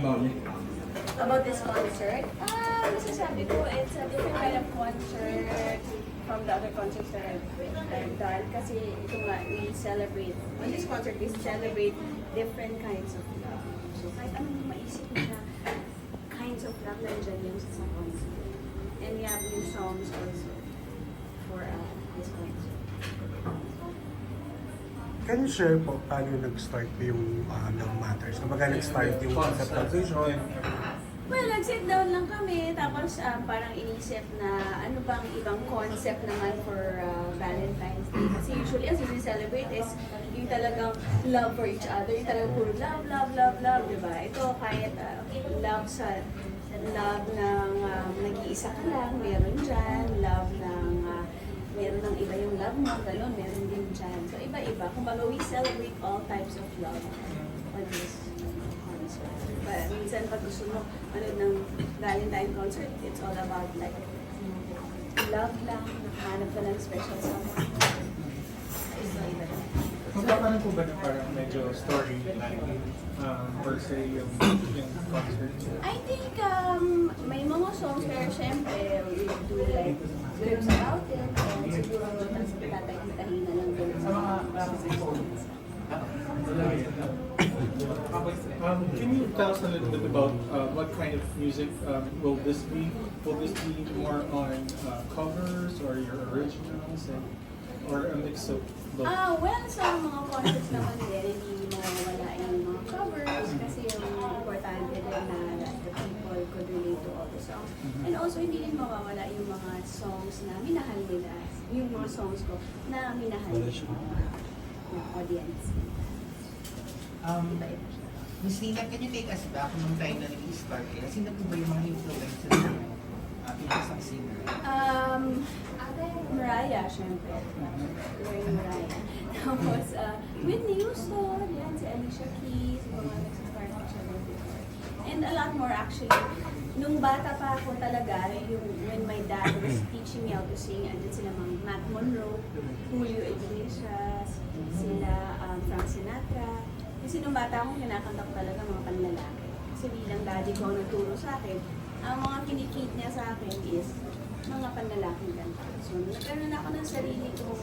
about it? About this concert, masasabi ko, it's a different kind of concert from the other concerts that I've done. Kasi ito nga, we celebrate, on this concert, we celebrate different kinds of love. So kahit anong maisip mo na kinds of love nandiyan yung sa concert. And we have new songs also for this concert. Can you share po paano nag-start po yung Love Matters? Kumbaga nag-start yung concept of vision? Well, nag-sit down lang kami, tapos parang inisip na ano bang ibang concept naman for Valentine's Day. Kasi usually as we celebrate is yung talagang love for each other, yung talagang puro love, love, love, love, di ba? Ito kahit love sa love ng nag-iisa ka lang, meron dyan, love ng meron ng iba yung love mo, gano'n, meron din dyan. So iba-iba. Kumbaga we celebrate all types of love on this concert. But minsan pag gusto mo ng Valentine concert, it's all about like love lang, nakahanap ka ng special someone. Iba-iba. Magkakaroon po ba na parang medyo storyline per se yung concert? I think may mga songs pero syempre we do like scripts about it and siguro tatay-tahin na lang din sa mga songs. Can you tell us a little bit about what kind of music will this be? Will this be more on covers or your originals, or a mix of both? Well, sa mga concerts naman din, hindi mawawala yung mga covers kasi yung importante din na the people could relate to all the songs. And also, hindi rin mawawala yung mga songs na minahal nila, yung mga songs ko na minahal ng audience. Iba-iba siya. Miss Nina, can you take us back nung time na nag-i-start kayo? Sino po ba yung mga influencers mo bilang isang singer? Mariah, syempre. Yung Mariah. Tapos, Whitney Houston, yan, si Alicia Keys, yung mga nag-start ko siya before. And a lot more actually. Nung bata pa ako talaga, when my dad was teaching me how to sing, andun sila mga Matt Monroe, Julio Iglesias, sila Frank Sinatra. Kasi nung bata ako, kinakanta ko talaga mga panlalaki. Kasi bilang daddy ko ang nagturo sa akin, ang mga kinikate niya sa akin is mga panlalaking kanta. So, nagkaroon ako ng sarili kong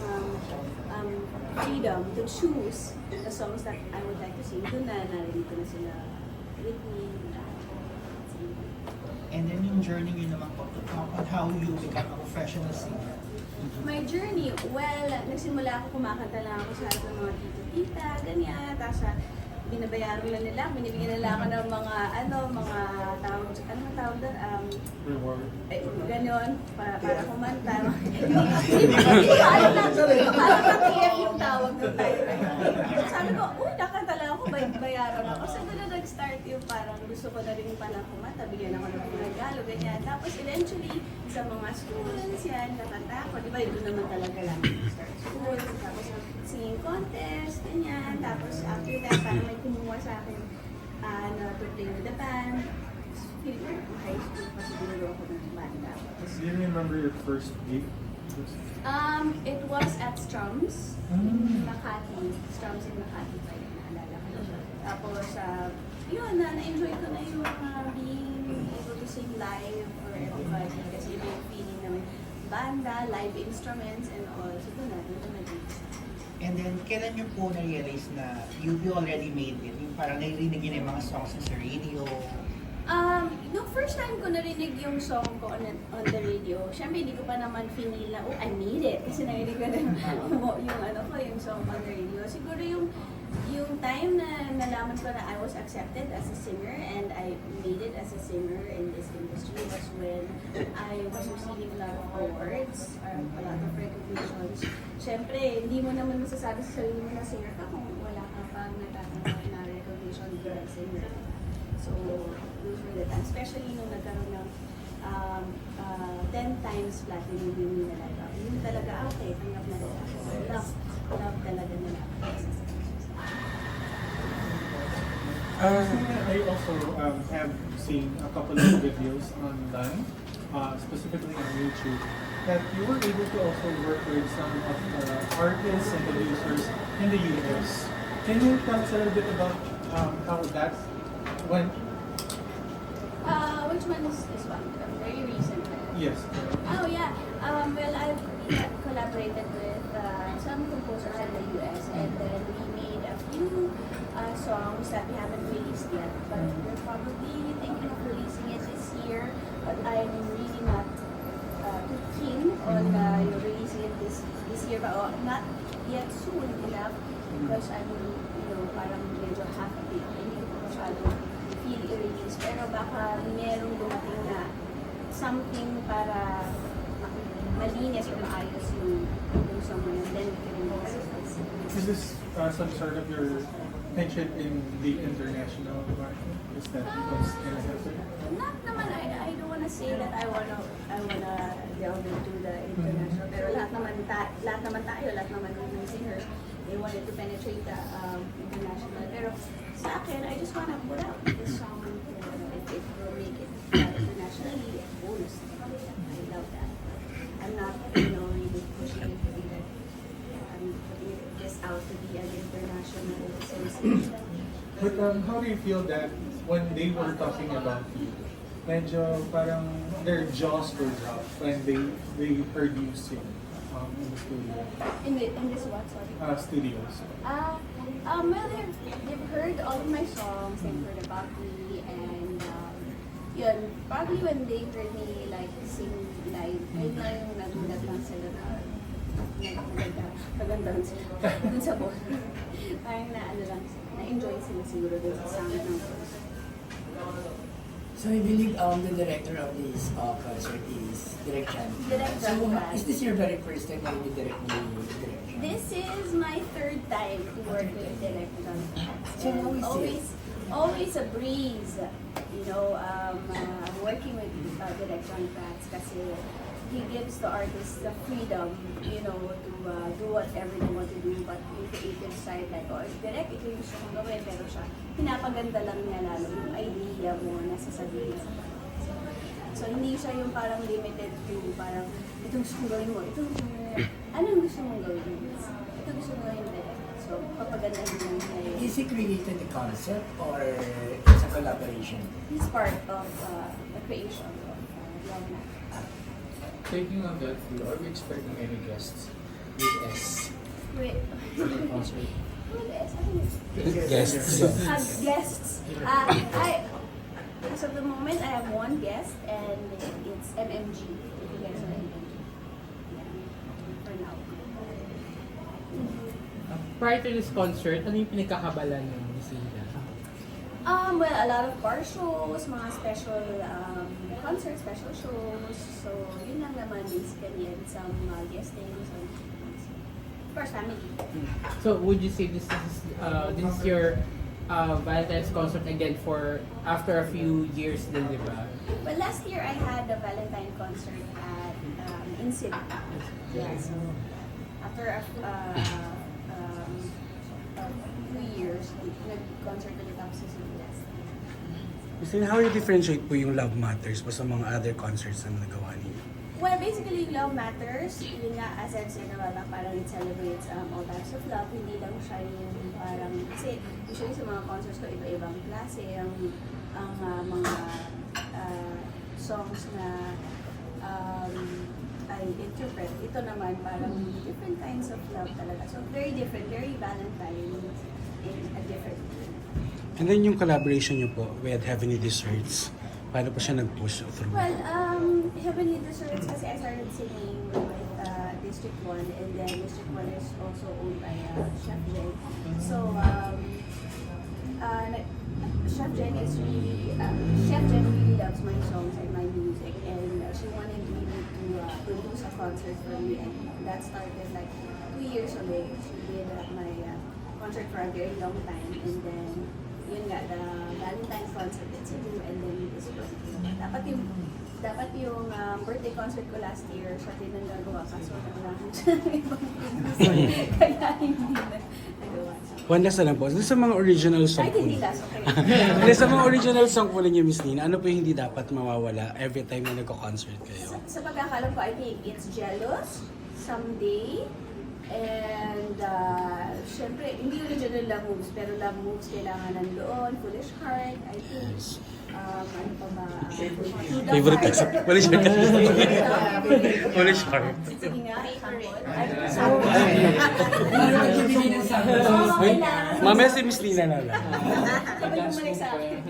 freedom to choose the songs that I would like to sing. Doon na narinig ko na sila Whitney. And then yung journey nyo naman po to talk on how you become a professional singer. My journey, well, nagsimula ako kumakanta lang ako sa ng mga tito-tita, ganyan. Tapos binabayaran lang nila, binibigyan nila ako ng mga, mga tawag, anong tawag doon? Reward. Ganon, para kumanta. Hindi ko alam na TF yung tawag doon tayo. Sabi ko, nakanta lang ako, bayaran ako. So doon na nag-start yung parang gusto ko na rin pala kumanta, bigyan ako ng regalo, ganyan. Tapos eventually, sa mga schools yan, nakanta ako. Di ba, doon naman talaga lang start school. Tapos singing contest, ganyan. Tapos after that, parang may kumuha sa akin na to play with the band. Feeling ko, high school pa siguro ako ng banda. Do you remember your first gig? It was at Strums in Makati. Strums in Makati pa yun, naalala ko. Tapos, yun, na-enjoy ko na yung being able to sing live for everybody. Kasi iba yung feeling na may banda, live instruments, and all. So, doon na nag-iisa. And then, kailan nyo po na-realize na you already made it? Yung parang narinig nyo na yung mga songs sa radio? Nung first time ko narinig yung song ko on the radio, syempre hindi ko pa naman finil na, I made it. Kasi narinig ko na yung song on the radio. Siguro yung time na nalaman ko na I was accepted as a singer and I made it as a singer in this industry was when I was receiving a lot of awards, a lot of recognitions. Syempre, hindi mo naman masasabi sa sarili mo na singer ka kung wala ka pang natatanggap na recognition bilang singer. So, those were the times. Especially nung nagkaroon ng 10 times platinum yung nila. Yun talaga, okay, tanggap na nila. Love talaga nila. I also have seen a couple of videos online, specifically on YouTube, that you were able to also work with some of the artists and producers in the US. Can you tell us a little bit about how that went? which one is this one? Very recent. Yes. Oh yeah. Well, I've collaborated with some composers in the US, and then we made a few songs that we haven't released yet. But we're probably thinking of releasing it this year. But I'm really not too keen on releasing it this year, but not yet soon enough because I'm parang medyo half-baked. Hindi ko masyado feel i-release. Pero baka merong dumating na something para malinis or maayos yung song mo yun, then we can release it. Is this some sort of your penchant in the international market? Is that what's gonna happen? Not naman, I don't wanna say that I wanna delve into the international, pero lahat naman tayo, lahat naman ng singers, they wanted to penetrate the international. Pero sa akin, I just wanna put out this song, if it will make it internationally, bonus. I love that. I'm not, really pushing it to be that. I'm putting this out to be an international association. But how do you feel that when they were talking about you, medyo parang their jaws were dropped when they heard you sing in the studio? In this what, sorry? Studios. Well, they've heard all of my songs, they've heard about me, and yun, probably when they heard me like sing live, yun na yung nagulat lang sila na magandang sila dun sa ball. Parang na-enjoy sila siguro dun sa sound ng voice. So I believe the director of this concert is Direk Chan. Direk So Chan. is this your very first time na you direct the Direk Chan? This is my third time to work with Direk Chan. So how is it? Always a breeze, working with Direk Chan kasi he gives the artist the freedom, to do whatever they want to do, but yung creative side, like, if direct, ito yung gusto mong gawin, pero siya, pinapaganda lang niya lalo yung idea mo na sasabihin. So, hindi siya yung parang limited to, parang, ito gusto mong gawin mo, ito gusto mong gawin. Anong gusto mong gawin? Ito gusto mong gawin direct. So, papagandahin mo niya. Is he created the concept or it's a collaboration? He's part of the creation of Love Night. Taking on that view, are we expecting any guests with S Wait. for the concert? With S? I think it's Guests. guests. As of the moment, I have one guest, and it's MMG. If you guys know MMG. Yeah, for now. Prior to this concert, ano yung pinagkakabalan ng Nisida? Well, a lot of bar shows, mga special concerts, special shows. So, yun lang naman basically, and some guesting. Of course, family. So would you say this is your Valentine's concert again for after a few years din, di ba? Well, last year I had a Valentine concert at Insid. Yeah, so after a few years, nag-concert ulit ako sa Cebu last year. Christine, how you differentiate po yung Love Matters po sa mga other concerts na nagawa niyo? Well, basically, Love Matters, yun nga, as I've said naman, parang it celebrates all types of love. Hindi lang siya yung parang, kasi usually sa mga concerts ko, iba-ibang klase, ang mga songs na I interpret. Ito naman, parang different kinds of love talaga. So, very different, very Valentine in a different way. And then yung collaboration niyo po with Heavenly Desserts, paano po siya nag-push through? Well, Heavenly Desserts kasi I started singing with District 1, and then District 1 is also owned by Chef Jen. So, Chef Jen really loves my songs and my music, and she wanted me to produce a concert for me, and that started like 2 years ago. She did my concert for a very long time, and then yun nga, the Valentine's concert in Cebu, and then this one. Dapat yung birthday concert ko last year, siya din ang nagawa, kaso naglahan siya ng ibang producer, kaya hindi na nagawa siya. One last na lang po, sa mga original song Ay, po hindi niyo. last, okay. Hindi, sa mga original song po ninyo, Miss Nina, ano po yung hindi dapat mawawala every time na nagko-concert kayo? Sa pagkakalam ko, I think it's Jealous, Someday, and syempre, hindi original Love Moves, pero Love Moves kailangan nandoon, Foolish Heart, I think. Yes. ano pa ba? Favorite ka? Wala siya. Wala siya. Sige nga, favorite. Paano magbibigay ng sample? Okay na. Mamaya si Miss Lina na lang. Sabay bumalik sa akin.